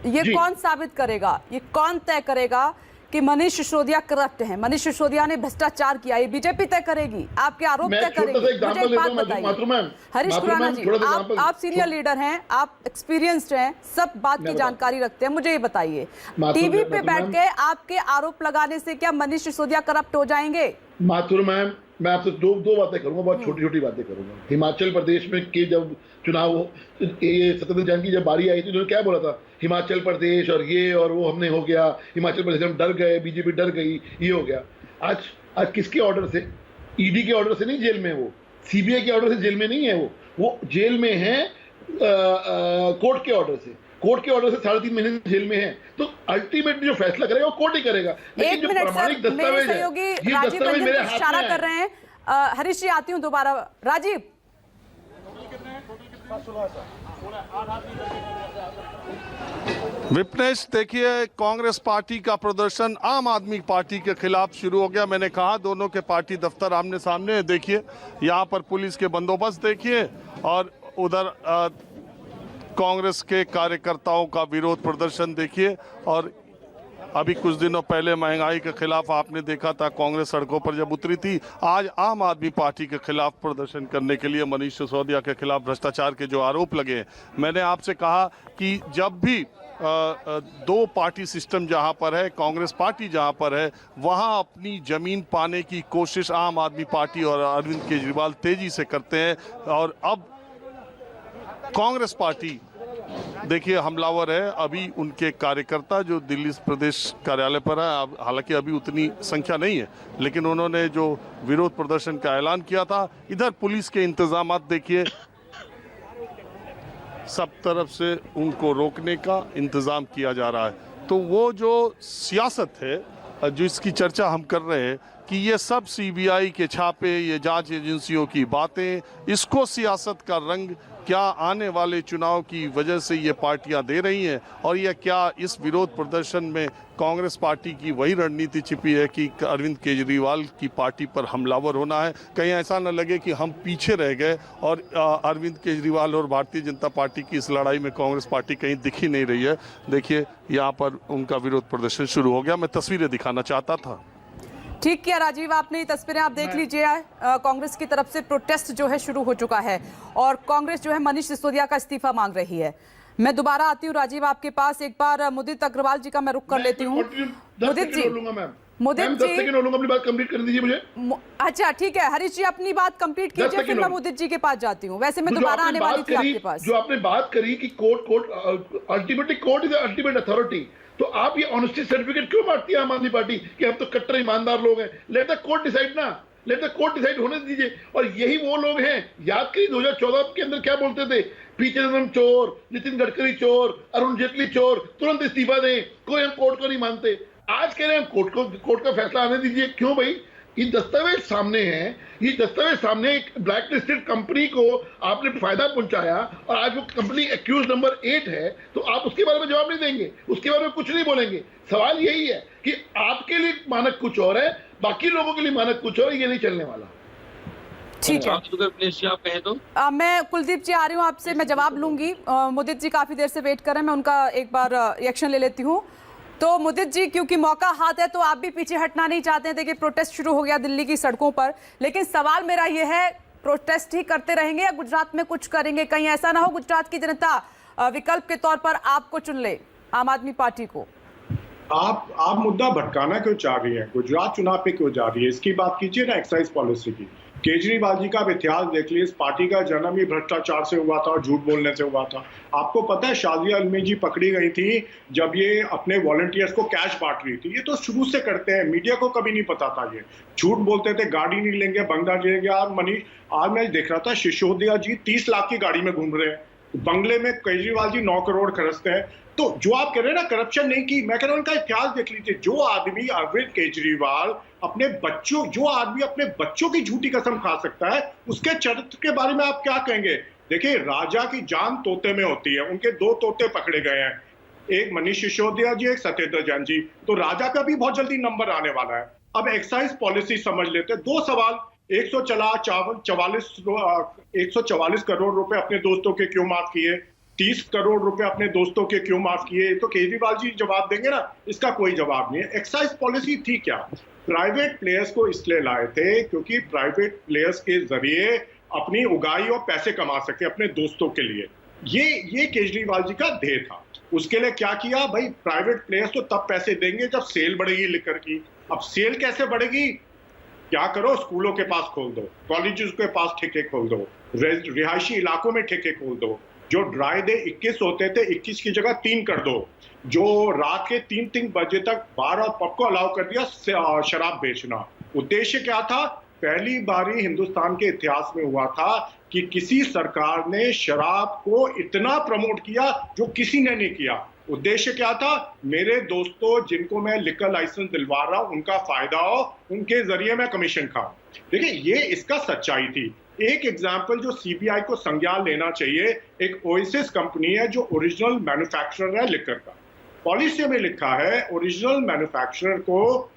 ये जी। कौन साबित करेगा, ये कौन तय करेगा कि मनीष सिसोदिया करप्ट है, मनीष सिसोदिया ने भ्रष्टाचार किया? ये बीजेपी तय करेगी, आपके आरोप मैं तय छोटा करेगी। सा एग्जांपल मुझे एक लेता बात हूं, माथुर मैम, बताइए हरीश माथुर खुराना मैम, जी, थोड़ा सा एग्जांपल- आप सीनियर लीडर हैं, आप एक्सपीरियंस्ड हैं, सब बात की जानकारी रखते हैं, मुझे ये बताइए, माथुर टीवी मैम, पे बैठ मैम। के आपके आरोप लगाने से क्या मनीष सिसोदिया करप्ट हो जाएंगे? माथुर मैम, मैं आपसे दो बातें करूंगा, बहुत छोटी छोटी बातें करूंगा। हिमाचल प्रदेश में के जब चुनाव ये सत्येंद्र जैन की जब बारी आई थी, उन्होंने क्या बोला था, हिमाचल प्रदेश और ये और वो हमने हो गया, हिमाचल प्रदेश हम डर गए, बीजेपी डर गई, ये हो गया। आज किसके ऑर्डर से? ईडी के ऑर्डर से नहीं जेल में, वो सीबीआई के ऑर्डर से जेल में नहीं है, वो जेल में है कोर्ट के ऑर्डर से। कोर्ट के ऑर्डर से 3.5 महीने जेल में है। तो अल्टीमेटली जो फैसला करेगा वो कोर्ट ही करेगा। लेकिन एक जो मिनट प्रमाणिक सर, मेरे दस्तावेज है, सहयोगी ये राजीव दस्तावेज रंजन मेरे को हाथ इशारा में कर है। रहे हैं। हरीश जी, आती हूँ दोबारा। राजीव, विपनेश, देखिए कांग्रेस पार्टी का प्रदर्शन आम आदमी पार्टी के खिलाफ शुरू हो गया। मैंने कहा दोनों के पार्टी दफ्तर आमने सामने है। देखिए यहाँ पर पुलिस के बंदोबस्त देखिए, और उधर कांग्रेस के कार्यकर्ताओं का विरोध प्रदर्शन देखिए। और अभी कुछ दिनों पहले महंगाई के खिलाफ आपने देखा था कांग्रेस सड़कों पर जब उतरी थी। आज आम आदमी पार्टी के खिलाफ प्रदर्शन करने के लिए मनीष सिसोदिया के खिलाफ भ्रष्टाचार के जो आरोप लगे हैं, मैंने आपसे कहा कि जब भी दो पार्टी सिस्टम जहां पर है, कांग्रेस पार्टी जहां पर है, वहां अपनी जमीन पाने की कोशिश आम आदमी पार्टी और अरविंद केजरीवाल तेजी से करते हैं। और अब कांग्रेस पार्टी देखिए हमलावर है। अभी उनके कार्यकर्ता जो दिल्ली प्रदेश कार्यालय पर है, हालांकि अभी उतनी संख्या नहीं है, लेकिन उन्होंने जो विरोध प्रदर्शन का ऐलान किया था, इधर पुलिस के इंतजाम देखिए। सब तरफ से उनको रोकने का इंतज़ाम किया जा रहा है। तो वो जो सियासत है जिसकी चर्चा हम कर रहे हैं कि ये सब सीबीआई के छापे, ये जांच एजेंसियों की बातें, इसको सियासत का रंग क्या आने वाले चुनाव की वजह से ये पार्टियां दे रही हैं, और यह क्या इस विरोध प्रदर्शन में कांग्रेस पार्टी की वही रणनीति छिपी है कि अरविंद केजरीवाल की पार्टी पर हमलावर होना है। कहीं ऐसा न लगे कि हम पीछे रह गए और अरविंद केजरीवाल और भारतीय जनता पार्टी की इस लड़ाई में कांग्रेस पार्टी कहीं दिख ही नहीं रही है। देखिए यहाँ पर उनका विरोध प्रदर्शन शुरू हो गया। मैं तस्वीरें दिखाना चाहता था। ठीक किया राजीव, आपने ये तस्वीरें आप देख लीजिए। कांग्रेस की तरफ से प्रोटेस्ट जो है शुरू हो चुका है और कांग्रेस जो है मनीष सिसोदिया का इस्तीफा मांग रही है। मैं दोबारा आती हूँ राजीव आपके पास, एक बार मुदित अग्रवाल जी का मैं रुख कर लेती हूँ। मुदित जी, मुदित जी अपनी बात कंप्लीट कर दीजिए मुझे। अच्छा ठीक है, हरीश जी अपनी बात कंप्लीट कीजिए, फिर मैं मुदित जी के पास जाती हूँ। वैसे मैं दोबारा आने वाली थी आपके पास। जो आपने बात करी कि court ultimately court is ultimate authority, तो आप ये ऑनेस्टी सर्टिफिकेट क्यों बांटती है आम आदमी पार्टी कि हम तो कट्टर ईमानदार लोग हैं? लेट द कोर्ट डिसाइड ना, लेट द कोर्ट डिसाइड होने दीजिए। और यही वो लोग हैं, याद करिए 2014 के अंदर क्या बोलते थे, पी चिदम्बरम चोर, नितिन गडकरी चोर, अरुण जेटली चोर, तुरंत इस्तीफा दें, कोई हम कोर्ट को नहीं मानते। आज कह रहे हैं हम कोर्ट का फैसला आने दीजिए। क्यों भाई? ये दस्तावेज सामने हैं, ये दस्तावेज सामने, एक ब्लैक लिस्टेड कंपनी को आपने फायदा पहुंचाया और आज वो कंपनी एक्यूज नंबर 8 है, तो आप उसके बारे में जवाब नहीं देंगे, उसके बारे में कुछ नहीं बोलेंगे। सवाल यही है कि आपके लिए मानक कुछ और है, बाकी लोगों के लिए मानक कुछ और है, ये नहीं चलने वाला। ठीक है, आप कहें तो मैं कुलदीप जी आ रही हूँ आपसे, मैं जवाब लूंगी। मुदित जी काफी देर से वेट कर रहे हैं, मैं उनका एक बार रिएक्शन ले लेती हूँ। तो मुदित जी, क्योंकि मौका हाथ है तो आप भी पीछे हटना नहीं चाहते हैं। देखिए प्रोटेस्ट शुरू हो गया दिल्ली की सड़कों पर, लेकिन सवाल मेरा ये है, प्रोटेस्ट ही करते रहेंगे या गुजरात में कुछ करेंगे? कहीं ऐसा ना हो गुजरात की जनता विकल्प के तौर पर आपको चुन ले, आम आदमी पार्टी को। आप मुद्दा भटकाना क्यों चाह रही है? गुजरात चुनाव पे क्यों जा रही है? इसकी बात कीजिए ना, एक्साइज पॉलिसी की। केजरीवाल जी का इतिहास देख लीजिए, इस पार्टी का जन्म ही भ्रष्टाचार से हुआ था और झूठ बोलने से हुआ था। आपको पता है शाजिया अल्मी जी पकड़ी गई थी जब ये अपने वॉलंटियर्स को कैश बांट रही थी। ये तो शुरू से करते हैं, मीडिया को कभी नहीं पता था। ये झूठ बोलते थे, गाड़ी नहीं लेंगे, बंगला लेंगे। आज मनीष, आज मैं देख रहा था सिसोदिया जी 30 लाख की गाड़ी में घूम रहे हैं, बंगले में केजरीवाल जी 9 करोड़ खर्चते हैं। तो जो आप कह रहे हैं ना करप्शन नहीं की, मैं कह रहा हूं उनका इतिहास देख लीजिए। जो आदमी अरविंद केजरीवाल अपने बच्चों की झूठी कसम खा सकता है, उसके चरित्र के बारे में आप क्या कहेंगे? देखिए, राजा की जान तोते में होती है। उनके 2 तोते पकड़े गए हैं, एक मनीष सिसोदिया जी, एक सत्येंद्र जैन जी। तो राजा का भी बहुत जल्दी नंबर आने वाला है। अब एक्साइज पॉलिसी समझ लेते हैं। 2 सवाल, 144 करोड़ रुपए अपने दोस्तों के क्यों माफ किए, 30 करोड़ रुपए अपने दोस्तों के क्यों माफ किए? तो केजरीवाल जी जवाब देंगे ना, इसका कोई जवाब नहीं है। एक्साइज पॉलिसी थी क्या? प्राइवेट प्लेयर्स को इसलिए लाए थे क्योंकि प्राइवेट प्लेयर्स के जरिए अपनी उगाई और पैसे कमा सके अपने दोस्तों के लिए। ये केजरीवाल जी का ध्येय था। उसके लिए क्या किया भाई? प्राइवेट प्लेयर्स तो तब पैसे देंगे जब सेल बढ़ेगी लिकर की। अब सेल कैसे बढ़ेगी? क्या करो, स्कूलों के पास खोल दो, कॉलेजेस के पास ठेके खोल दो, रिहायशी इलाकों में ठेके खोल दो। जो ड्राई डे 21 होते थे, 21 की जगह 3 कर दो। जो रात के 3 बजे तक बार और पब को अलाउ कर दिया शराब बेचना। उद्देश्य क्या था? पहली बारी हिंदुस्तान के इतिहास में हुआ था कि किसी सरकार ने शराब को इतना प्रमोट किया जो किसी ने नहीं किया। उद्देश्य क्या था? मेरे दोस्तों जिनको मैं लिकर लाइसेंस दिलवा रहा हूं उनका फायदा हो, उनके जरिए मैं कमीशन खाऊं। देखिए, ये इसका सच्चाई थी। एक एग्जाम्पल जो सीबीआई को संज्ञान लेना चाहिए, एक ओएसिस कंपनी है जो ओरिजिनल मैन्युफैक्चरर है लिकर का। पॉलिसी में लिखा है ओरिजिनल मैन्युफैक्चरर को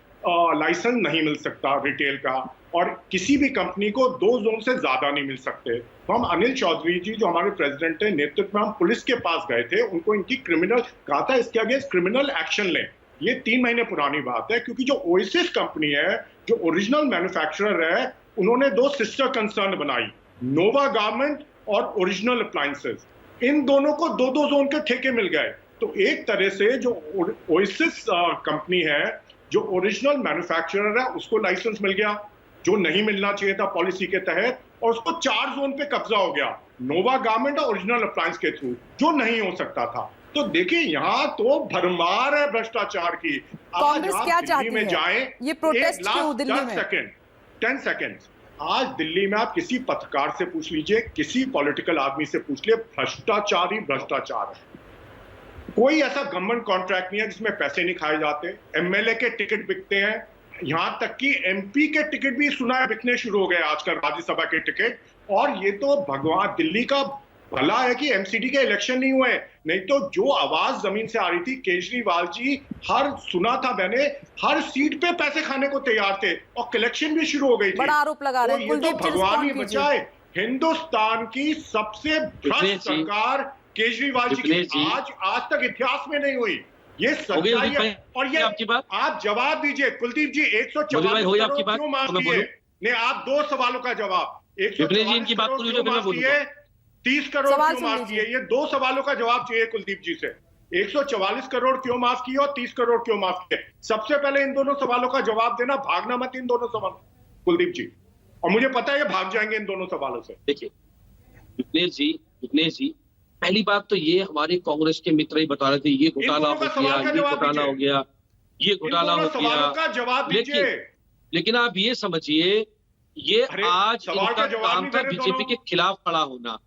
लाइसेंस नहीं मिल सकता रिटेल का, और किसी भी कंपनी को 2 जोन से ज्यादा नहीं मिल सकते। तो हम अनिल चौधरी जी जो हमारे प्रेसिडेंट है, नेतृत्व में हम पुलिस के पास गए थे, उनको इनकी क्रिमिनल कहा था, इसके अगेंस्ट क्रिमिनल एक्शन लें। ये 3 महीने पुरानी बात है, क्योंकि जो ओएसिस कंपनी है जो ओरिजिनल मैन्युफैक्चरर है, उन्होंने 2 सिस्टर कंसर्न बनाई, नोवा गारमेंट और ओरिजिनल अप्लायंसेस। इन दोनों को 2-2 जोन के ठेके मिल गए। तो एक तरह से जो ओएसिस कंपनी है जो ओरिजिनल मैन्युफैक्चरर है उसको लाइसेंस मिल गया जो नहीं मिलना चाहिए था पॉलिसी के तहत, और उसको 4 जोन पे कब्जा हो गया, नोवा गारमेंट और ओरिजिनल अप्लायंस के थ्रू, जो नहीं हो सकता था। तो देखिए, यहाँ तो भरमार है भ्रष्टाचार की। कांग्रेस क्या चाहती में है? जाएं, ये प्रोटेस्ट क्यों दिल्ली में? 10 सेकेंड, आज दिल्ली में आप किसी पत्रकार से पूछ लीजिए, किसी पॉलिटिकल आदमी से पूछ लीजिए, भ्रष्टाचार ही भ्रष्टाचार है। कोई ऐसा गवर्नमेंट कॉन्ट्रैक्ट नहीं है जिसमें पैसे नहीं खाए जाते। एमएलए के टिकट बिकते हैं, यहां तक कि एमपी के टिकट भी सुना है बिकने शुरू हो गए आजकल, राज्यसभा के टिकट। और ये तो भगवान दिल्ली का भला है कि एमसीडी के इलेक्शन नहीं हुए, नहीं तो जो आवाज जमीन से आ रही थी, केजरीवाल जी सुना था मैंने, हर सीट पे पैसे खाने को तैयार थे और कलेक्शन भी शुरू हो गई थी। बड़ा आरोप लगा रहे हैं। तो ये कुलदीप तो जी, भगवान ही रिस्पॉन्ड बचाए। हिंदुस्तान की सबसे भ्रष्ट सरकार केजरीवाल जी की आज तक इतिहास में नहीं हुई। ये सच्चाई है। और ये आपकी बात आप जवाब दीजिए कुलदीप जी, 144 करोड़ क्यों माफ किए? नहीं, आप 2 सवालों का जवाब, 144 करोड़ क्यों माफ किए, 30 करोड़ क्यों माफ किए? ये 2 सवालों का जवाब चाहिए कुलदीप जी से। 144 करोड़ क्यों माफ किए और 30 करोड़ क्यों माफ किए? सबसे पहले इन दोनों सवालों का जवाब देना, भागना मत इन दोनों सवालों, कुलदीप जी। और मुझे पता है ये भाग जाएंगे इन दोनों सवालों से। देखिए विघ्नेश जी, पहली बात तो ये हमारे कांग्रेस के मित्र ही बता रहे थे, ये घोटाला हो गया, ये घोटाला हो गया, ये घोटाला हो गया। लेकिन आप ये समझिए, ये आज इनका काम था बीजेपी के खिलाफ खड़ा होना,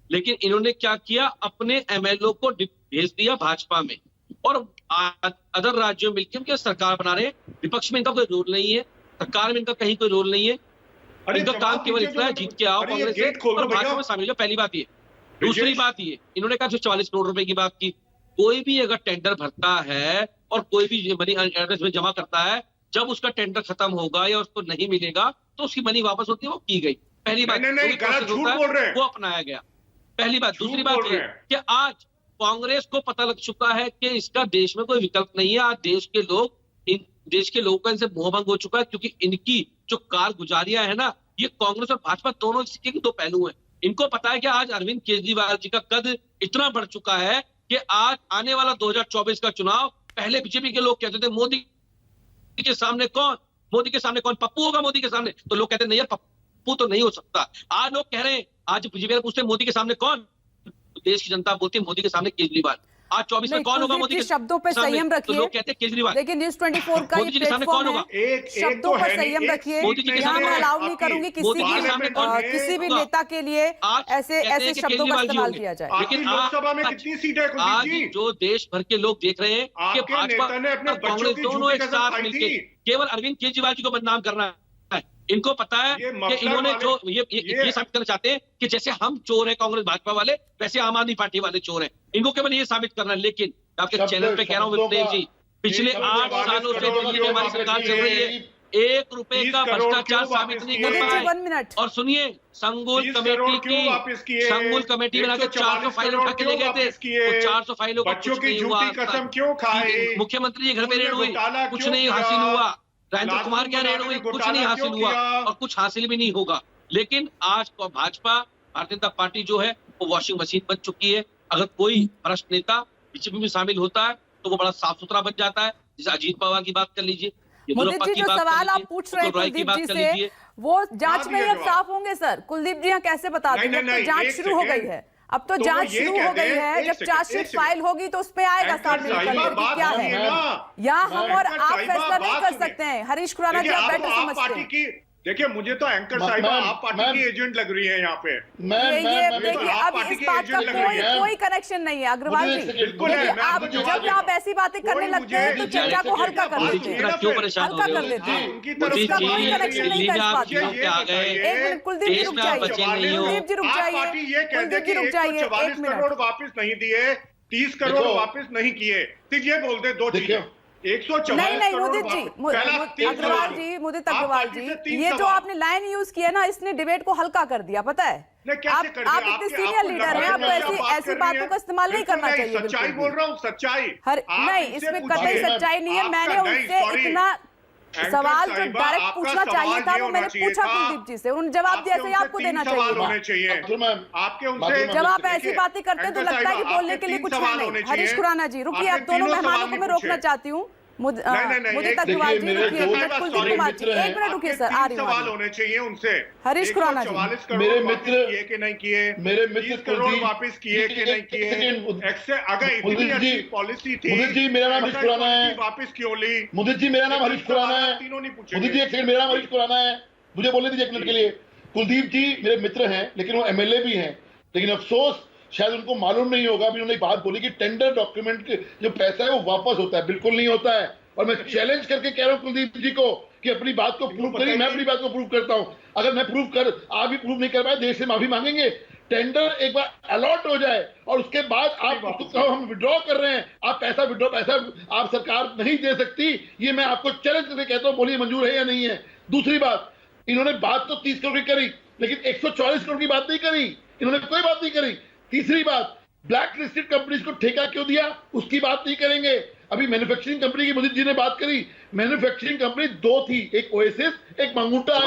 लेकिन इन्होंने क्या किया, अपने एमएलओ को भेज दिया भाजपा में और अदर राज्यों में मिलकर उनके सरकार बना रहे। विपक्ष में इनका कोई रोल नहीं है, सरकार में इनका कहीं कोई रोल नहीं है। इनका काम केवल इतना है, जीत के आओ कांग्रेस से और भाजपा में शामिल हो। पहली बात ये। दूसरी बात ये, इन्होंने कहा 144 करोड़ रुपए की बात की। कोई भी अगर टेंडर भरता है और कोई भी मनी एड्रेस में जमा करता है, जब उसका टेंडर खत्म होगा या उसको नहीं मिलेगा तो उसकी मनी वापस होती है, वो की गई। पहली बात वो अपनाया गया, पहली बात। दूसरी बात ये कि आज कांग्रेस को पता लग चुका है कि इसका देश में कोई विकल्प नहीं है। आज देश के लोगों का इनसे मोहभंग हो चुका है, क्योंकि इनकी जो कारगुजारियां है ना, ये कांग्रेस और भाजपा दोनों सिक्के के 2 पहलू हैं। इनको पता है कि आज अरविंद केजरीवाल जी का कद इतना बढ़ चुका है कि आज आने वाला 2024 का चुनाव, पहले बीजेपी के लोग कहते थे मोदी के सामने कौन, पप्पू होगा मोदी के सामने, तो लोग कहते नहीं यार पप्पू तो नहीं हो सकता। आज लोग कह रहे हैं, आज बीजेपी पूछते हैं मोदी के सामने कौन, तो देश की जनता बोलती है मोदी के सामने केजरीवाल। आज 24 में कौन होगा मोदी के शब्दों पे संयम रखिए, तो लोग कहते हैं केजरीवाल। लेकिन न्यूज़ 24 का ये प्लेटफॉर्म है, शब्दों पर संयम रखिए। यहाँ मैं अलाउ नहीं करूंगी किसी भी नेता के लिए ऐसे शब्दों का इस्तेमाल किया जाए। लेकिन लोकसभा में कितनी सीटें हैं आज जो देश भर के लोग देख रहे हैं कि भाजपा और कांग्रेस दोनों एक साथ मिलकर केवल अरविंद केजरीवाल जी को बदनाम करना है। इनको पता है कि इन्होंने जो ये साबित करना चाहते हैं कि जैसे हम चोर हैं कांग्रेस भाजपा वाले, वैसे आम आदमी पार्टी वाले चोर हैं। इनको केवल ये साबित करना है। लेकिन आपके चैनल पे कह रहा हूँ विप्रेश जी, पिछले 8 सालों से दिल्ली में हमारी सरकार चल रही है, 1 रुपए का भ्रष्टाचार साबित नहीं कर पाए। और सुनिए, संगुल कमेटी बना के 400 फाइल उठा के ले गए थे, तो 400 फाइलों को कुछ नहीं हुआ। मुख्यमंत्री के घर में रेड हुई, कुछ नहीं हासिल हुआ। राजेंद्र कुमार क्या रेड हुई, कुछ नहीं हासिल हुआ और कुछ हासिल भी नहीं होगा। लेकिन आज भाजपा, भारतीय जनता पार्टी जो है वो वॉशिंग मशीन बन चुकी है। अगर कोई भ्रष्ट नेता बीजेपी में शामिल होता है तो वो बड़ा साफ सुथरा बन जाता है। जैसे अजीत पवार की बात कर लीजिए, मुदीप जी, जो सवाल आप पूछ रहे हैं कुलदीप जी से, वो जांच में ही अब साफ होंगे सर। कुलदीप जी यहाँ कैसे बता देंगे? तो जांच शुरू हो गई है, अब तो जांच शुरू हो गई है। जब चार्जशीट फाइल होगी तो उसमें आएगा सामने क्या है। यहाँ हम और आप फैसला नहीं कर सकते हैं। हरीश खुराना जी आप बेटर समझते हैं। देखिए, मुझे तो एंकर साहिबा आप पार्टी की एजेंट लग रही है यहाँ पे। देखिए, अब इस बात का कोई कनेक्शन नहीं है अग्रवाल जी। देखिए, आप जब आप ऐसी बातें करने लगते हैं तो चर्चा को हल्का कर देते हैं, हल्का कर देते हैं। उसका कोई कनेक्शन नहीं था इस बात में। एक मिनट कुलदीप जी रुक जाइए, कुलदीप जी रुक जाइए, कुलदीप जी रुक जाइए, 1 मिनट। वापस नहीं दिए, 30 करोड़ वापस नहीं किए, तो ये बोल दे 2 चीजें। 144 नहीं मुदित जी, अग्रवाल जी, मुदित अग्रवाल जी, ये जो आपने लाइन यूज किया ना, इसने डिबेट को हल्का कर दिया। पता है, आप इतने सीनियर लीडर हैं, आपको ऐसी बातों का इस्तेमाल नहीं करना चाहिए। सच्चाई बोल रहा हूँ, सच्चाई। नहीं, इसमें कतई सच्चाई नहीं है। मैंने उनसे इतना सवाल जो डायरेक्ट पूछना चाहिए था वो मैंने पूछा कुलदीप जी से, उन्होंने जवाब दिया। सही आपको देना चाहिए। जब आप ऐसी बातें करते हैं तो लगता है कि बोलने के लिए कुछ है नहीं। हरीश खुराना जी रुकिए, अब दोनों मेहमानों को मैं रोकना चाहती हूँ। मुदित अग्रवाल जी रुकिए, कुलदीप कुमार जी 1 मिनट रुकिए सर, आ रही हूँ। सवाल होने चाहिए उनसे। हरीश खुराना जी, मेरे मित्र किए कि नहीं किए, मेरे मित्र करोड़ वापस किए कि नहीं किए, अगर इतनी अच्छी पॉलिसी थी, मुदित जी मेरा नाम हरीश खुराना है, वापस क्यों ली? मुदित जी मेरा नाम हरीश खुराना है, तीनों नहीं पूछे। मुदित जी एक सेकंड, मेरा नाम हरीश खुराना है, मुझे बोलने दीजिए 1 मिनट के लिए। कुलदीप जी मेरे मित्र हैं, लेकिन वो एमएलए भी हैं, लेकिन अफसोस शायद उनको मालूम नहीं होगा। अभी उन्होंने बात बोली कि टेंडर डॉक्यूमेंट जो पैसा है वो वापस होता है, बिल्कुल नहीं होता है। और मैं चैलेंज करके कह रहा हूं कुलदीप जी को कि अपनी बात को प्रूव करिए। मैं अपनी बात को प्रूव करता हूं। अगर मैं आप भी प्रूव नहीं कर पाए, देश से माफी मांगेंगे। टेंडर एक बार अलॉट हो जाए और उसके बाद आप उसको कहो हम विड्रॉ कर रहे हैं, आप पैसा आप सरकार नहीं दे सकती। ये मैं आपको चैलेंज करके कहता हूं, बोलिए मंजूर है या नहीं है। दूसरी बात, इन्होंने बात तो 30 करोड़ की करी, लेकिन 140 करोड़ की बात नहीं करी, इन्होंने कोई बात नहीं करी। तीसरी बात, ब्लैक लिस्टेड कंपनीज को ठेका क्यों दिया, उसकी बात नहीं करेंगे। अभी मैन्युफैक्चरिंग कंपनी की मोदी जी ने बात करी। मैन्युफैक्चरिंग कंपनी 2 थी, एक ओएसिस, एक मंगूटा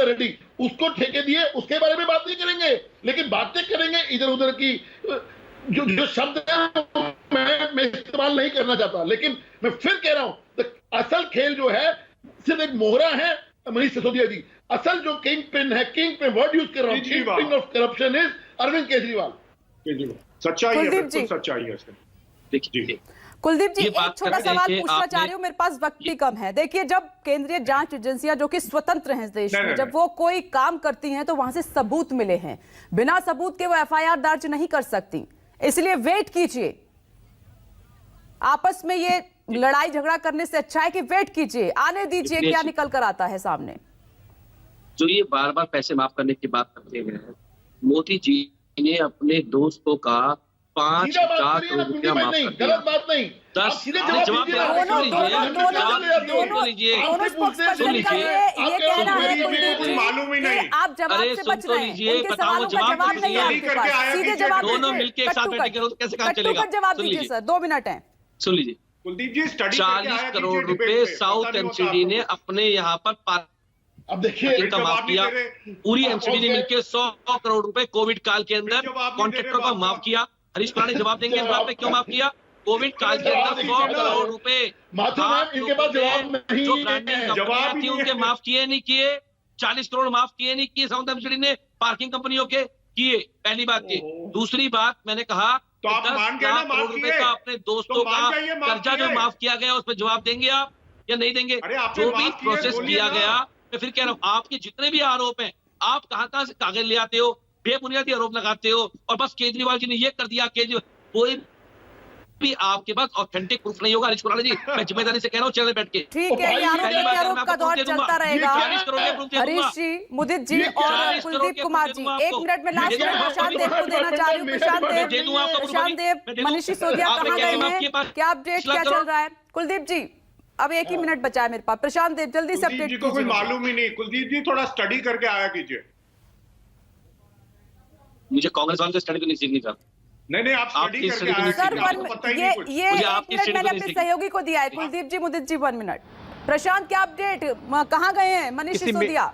रेड्डी, उसको ठेके दिए, उसके बारे में बात नहीं करेंगे। लेकिन बातें करेंगे इधर उधर की, जो शब्द मैं इस्तेमाल नहीं करना चाहता। लेकिन मैं फिर कह रहा हूं, असल खेल जो है सिर्फ एक मोहरा है मनीष सिसोदिया जी। असल जो किंग पिन है, किंग पिन वर्ड यूज कर रहा हूं, kingpin of corruption is Arvind Kejriwal. सच्चाई है, बिल्कुल सच्चाई है। देखिए कुलदीप जी, एक छोटा सवाल पूछना चाह रही हूँ, मेरे पास वक्त भी कम है। देखिए, जब केंद्रीय जांच एजेंसियां जो कि स्वतंत्र हैं इस देश में, जब वो कोई काम करती हैं तो वहां से सबूत मिले हैं, बिना सबूत के वो एफआईआर दर्ज नहीं कर सकती। इसलिए वेट कीजिए, आपस में ये लड़ाई झगड़ा करने से अच्छा है कि वेट कीजिए, आने दीजिए क्या निकल कर आता है सामने। जो ये बार बार पैसे माफ करने की बात करते हैं, मोदी जी ने अपने दोस्तों का 5 लाख रुपया माफ कर दिया। गलत बात नहीं, 10 जवाब जवाब लीजिए। ये कहना है कुलदीप जी मालूम ही नहीं, आप जवाब से बच रहे हैं, उनके सवालों का जवाब नहीं है आपके पास, सीधे जवाब दोनों मिलकर एक साथ बैठे करो, कैसे काम चलेगा? जवाब दीजिए सर, 2 मिनट है। सुन लीजिए, कुलदीप जी, स्टडी 40 करोड़ रुपए साउथ एमसीडी ने अपने यहाँ पर अब देखिए का माफ किया। पूरी एमसीडी ने मिलकर 100 करोड़ रुपए कोविड काल के अंदर कॉन्ट्रैक्टरों का माफ किया। हरीश कुमार ने जवाब देंगे इस बात पे, क्यों माफ किया? कोविड काल के अंदर 100 करोड़ रुपए इनके पास जवाब नहीं, जो ब्रांडिंग कंपनियां थी उनके माफ किए नहीं किए। 40 करोड़ माफ किए नहीं किए साउथ एमसीडी ने पार्किंग कंपनियों के किए, पहली बात की। दूसरी बात, मैंने कहा तो आप 10 मान गए ना, लाख करोड़ रुपए का अपने दोस्तों का कर्जा जो माफ किया गया उस पर जवाब देंगे आप या नहीं देंगे? जो भी प्रोसेस किया गया, मैं फिर कह रहा हूँ, आपके जितने भी आरोप हैं, आप कहां से कागज ले आते हो, बेबुनियादी आरोप लगाते हो, और बस केजरीवाल जी ने ये कर दिया, केजरीवाल कोई भी आपके पास ऑथेंटिक प्रूफ नहीं होगा। हरीश कुमार जी, मैं जिम्मेदारी से कह रहा हूँ, चैनल बैठ के। ठीक है, आरोप का दौर चलता रहेगा। हरीश जी, मुदित जी और कुलदीप कुमार जी, 1 मिनट में लास्ट में प्रशांत देव को देना चाह रही हूँ। प्रशांत देव, मनीष सिसोदिया कहाँ गए हैं, क्या अपडेट, क्या चल रहा है? कुलदीप जी, अब 1 ही मिनट बचा है मेरे पास। प्रशांत देव, जल्दी से अपडेट कीजिए। कोई मालूम ही नहीं। कुलदीप जी, थोड़ा स्टडी करके आया कीजिए। मुझे कांग्रेस वालों से स्टडी तो नहीं सीखनी था। नहीं, आप स्टडी करके आया सर, ये 1 मिनट मैंने अपने सहयोगी को दिया है। कुलदीप जी, मुदित जी, 1 मिनट। प्रशांत, क्या अपडेट, कहाँ गए हैं मनीष सिसोदिया?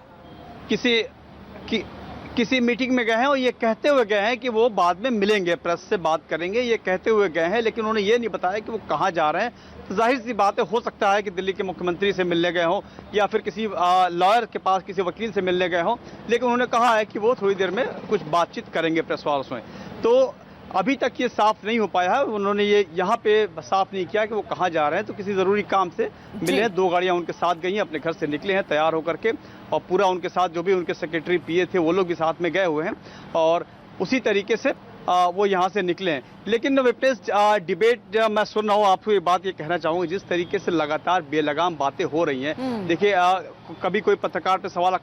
किसी मीटिंग में गए हैं और ये कहते हुए गए हैं कि वो बाद में मिलेंगे, प्रेस से बात करेंगे, ये कहते हुए गए हैं, लेकिन उन्होंने ये नहीं बताया कि वो कहाँ जा रहे हैं। तो जाहिर सी बात है, हो सकता है कि दिल्ली के मुख्यमंत्री से मिलने गए हों या फिर किसी लॉयर के पास, किसी वकील से मिलने गए हों, लेकिन उन्होंने कहा है कि वो थोड़ी देर में कुछ बातचीत करेंगे प्रेस वालों से। तो अभी तक ये साफ नहीं हो पाया है, उन्होंने ये यहाँ पे साफ नहीं किया कि वो कहाँ जा रहे हैं। तो किसी ज़रूरी काम से मिले हैं, 2 गाड़ियाँ उनके साथ गई हैं, अपने घर से निकले हैं तैयार होकर के, और पूरा उनके साथ जो भी उनके सेक्रेटरी पीए थे वो लोग भी साथ में गए हुए हैं, और उसी तरीके से वो यहाँ से निकले हैं। लेकिन विपनेश, डिबेट मैं सुन रहा हूँ, आपको ये बात ये कहना चाहूँगा, जिस तरीके से लगातार बेलगाम बातें हो रही हैं, देखिए कभी कोई पत्रकार पे सवाल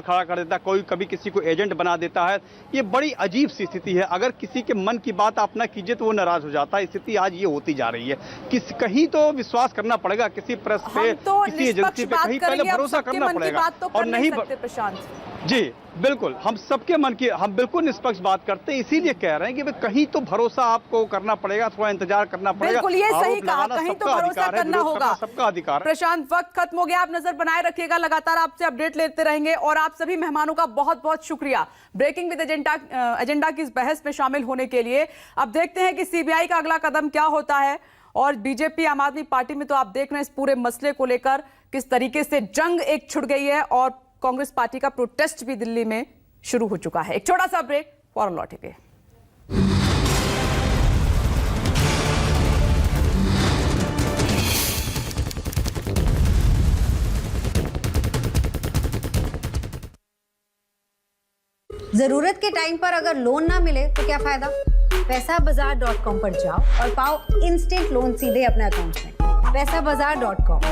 खड़ा कर देता है, कोई कभी किसी को एजेंट बना देता है। ये बड़ी अजीब सी स्थिति है। अगर किसी के मन की बात आप ना कीजिए तो वो नाराज हो जाता है। स्थिति आज ये होती जा रही है। कहीं तो विश्वास करना पड़ेगा, किसी प्रेस पे, किसी एजेंसी पे कहीं पहले भरोसा करना पड़ेगा, और नहीं प्रशांत जी, बिल्कुल हम सबके मन की, हम बिल्कुल निष्पक्ष बात करते हैं, इसीलिए कह रहे हैं कि कहीं तो भरोसा आपको करना पड़ेगा, थोड़ा इंतजार करना पड़ेगा। बिल्कुल, ये सही कहा, कहीं तो भरोसा करना होगा, सबका अधिकार है। प्रशांत, वक्त खत्म हो गया, आप नजर बनाए रखिएगा, लगातार आपसे अपडेट लेते रहेंगे, और आप सभी मेहमानों का बहुत बहुत शुक्रिया ब्रेकिंग विद एजेंडा की इस बहस में शामिल होने के लिए। अब देखते हैं कि सीबीआई का अगला कदम क्या होता है, और बीजेपी आम आदमी पार्टी में तो आप देख रहे हैं इस पूरे मसले को लेकर किस तरीके से जंग एक छिड़ गई है, और कांग्रेस पार्टी का प्रोटेस्ट भी दिल्ली में शुरू हो चुका है। एक छोटा सा ब्रेक, फौरन लौटेंगे। जरूरत के टाइम पर अगर लोन ना मिले तो क्या फायदा? पैसाबाजार.com पर जाओ और पाओ इंस्टेंट लोन सीधे अपने अकाउंट में। पैसाबाजार.com।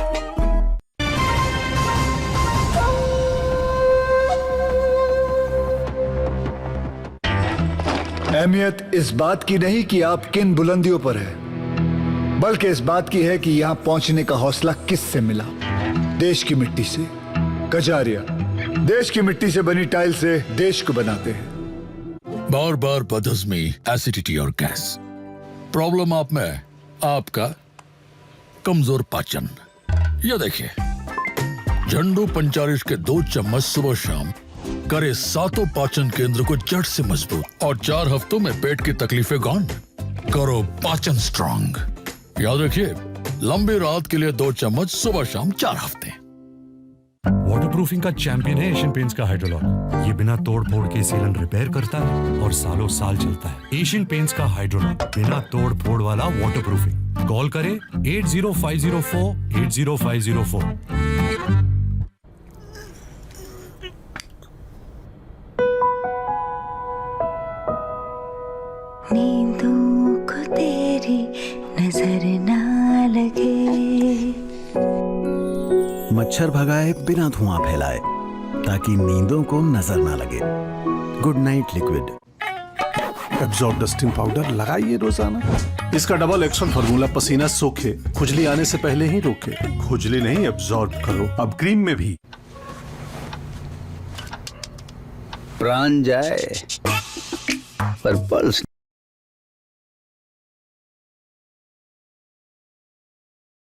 अहमियत इस बात की नहीं कि आप किन बुलंदियों पर है, बल्कि इस बात की है कि यहां पहुंचने का हौसला किससे मिला। देश की मिट्टी से। कजारिया देश की मिट्टी से बनी टाइल से देश को बनाते हैं। बार बार बदहजमी, एसिडिटी और गैस। प्रॉब्लम आप में, आपका कमजोर पाचन। यह देखिए, झंडू पंचारिश के 2 चम्मच सुबह शाम करे 7 पाचन केंद्र को जड़ से मजबूत और 4 हफ्तों में पेट की तकलीफें गॉन। करो पाचन स्ट्रांग। याद रखिए, लंबी रात के लिए 2 चम्मच सुबह शाम 4 हफ्ते। वाटरप्रूफिंग का चैंपियन है एशियन पेंट्स का हाइड्रोलॉक। ये बिना तोड़ फोड़ के सीलन रिपेयर करता है और सालों साल चलता है। एशियन पेंट्स का हाइड्रोलॉक, बिना तोड़ फोड़ वाला वाटरप्रूफिंग। कॉल करें 80504 80504। नींदों को तेरी नजर ना लगे। मच्छर भगाए बिना धुआं फैलाए, ताकि नींदों को नजर ना लगे। Good night liquid. Absorb dusting powder लगाइए रोजाना। इसका डबल एक्शन फार्मूला पसीना सोखे, खुजली आने से पहले ही रोके। खुजली नहीं, एब्जॉर्ब करो। अब क्रीम में भी। प्राण जाए पर पल्स